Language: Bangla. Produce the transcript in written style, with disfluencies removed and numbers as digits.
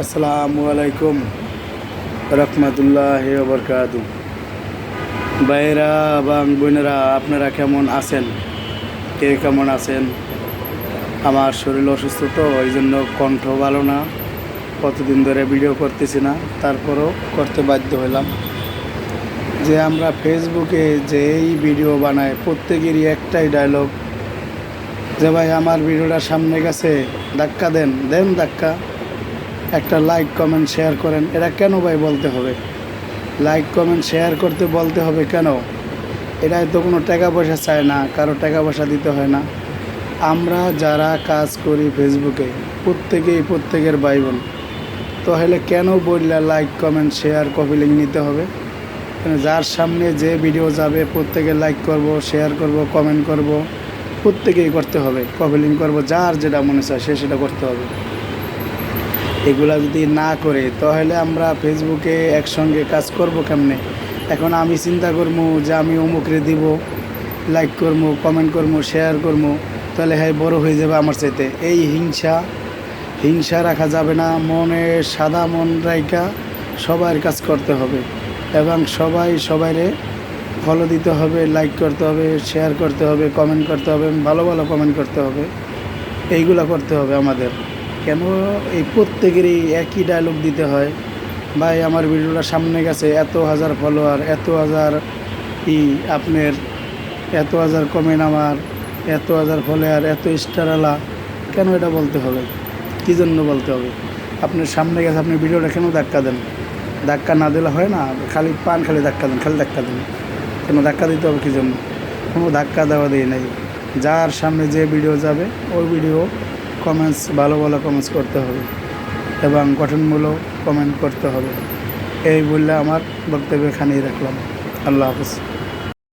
আসসালামু আলাইকুম রহমতুল্লাহি ওয়া বারাকাতুহু। ভাইয়েরা এবং বোনেরা, আপনারা কেমন আছেন? কে কেমন আছেন? আমার শরীর অসুস্থ, তো ওই জন্য কণ্ঠ ভালো না। কতদিন ধরে ভিডিও করতেছি না, তারপরও করতে বাধ্য হলাম। যে আমরা ফেসবুকে যেই ভিডিও বানাই, প্রত্যেকেরই একটাই ডায়লগ, যে ভাই আমার ভিডিওটা সামনে গেছে, ধাক্কা দেন দেন ধাক্কা, একটা লাইক কমেন্ট শেয়ার করেন। এটা কেন ভাই বলতে হবে? লাইক কমেন্ট শেয়ার করতে বলতে হবে কেন? এটাই তো কোনো টাকা পয়সা চায় না, কারো টাকা পয়সা দিতে হয় না। আমরা যারা কাজ করি ফেসবুকে, প্রত্যেকের ভাই বোন, তাহলে কেন বললে like comment share copy link নিতে হবে? যার সামনে যে ভিডিও যাবে প্রত্যেকে লাইক করব, শেয়ার করব, কমেন্ট করব, প্রত্যেকেই করতে হবে, কপি লিঙ্ক করবো, যার যেটা মনে চায় সে সেটা করতে হবে। এগুলা যদি না করে তাহলে আমরা ফেসবুকে একসঙ্গে কাজ করব কেমনে? এখন আমি চিন্তা করবো যে আমি অমুকরে দিব, লাইক করবো, কমেন্ট করবো, শেয়ার করবো, তাহলে হ্যাঁ বড় হয়ে যাবে আমার চাইতে। এই হিংসা রাখা যাবে না। মনে সাদা মন রাইখা সবার কাজ করতে হবে, এবং সবাইরে ফলো দিতে হবে, লাইক করতে হবে, শেয়ার করতে হবে, কমেন্ট করতে হবে, ভালো ভালো কমেন্ট করতে হবে। এইগুলা করতে হবে আমাদের। কেন এই প্রত্যেকেরই একই ডায়লগ দিতে হয়? ভাই আমার ভিডিওটা সামনে গেছে, এত হাজার ফলোয়ার, এত হাজার আপনার, এত হাজার কমেন্ট, আমার এত হাজার ফলোয়ার, এত স্টারওয়ালা, কেন এটা বলতে হবে? কী জন্য বলতে হবে? আপনার সামনে গেছে, আপনি ভিডিওটা কেন ধাক্কা দেন? ধাক্কা না দিলে হয় না? খালি ধাক্কা দেন, খালি ধাক্কা দেন। কেন ধাক্কা দিতে হবে? কী জন্য? কোনো ধাক্কা দেওয়া দিয়ে নেই। যার সামনে যে ভিডিও যাবে ওই ভিডিও কমেন্টস, ভালো ভালো কমেন্টস করতে হবে এবং গঠনমূলক কমেন্ট করতে হবে। এই বললে আমার বক্তব্য এখানেই রাখলাম। আল্লাহ হাফেজ।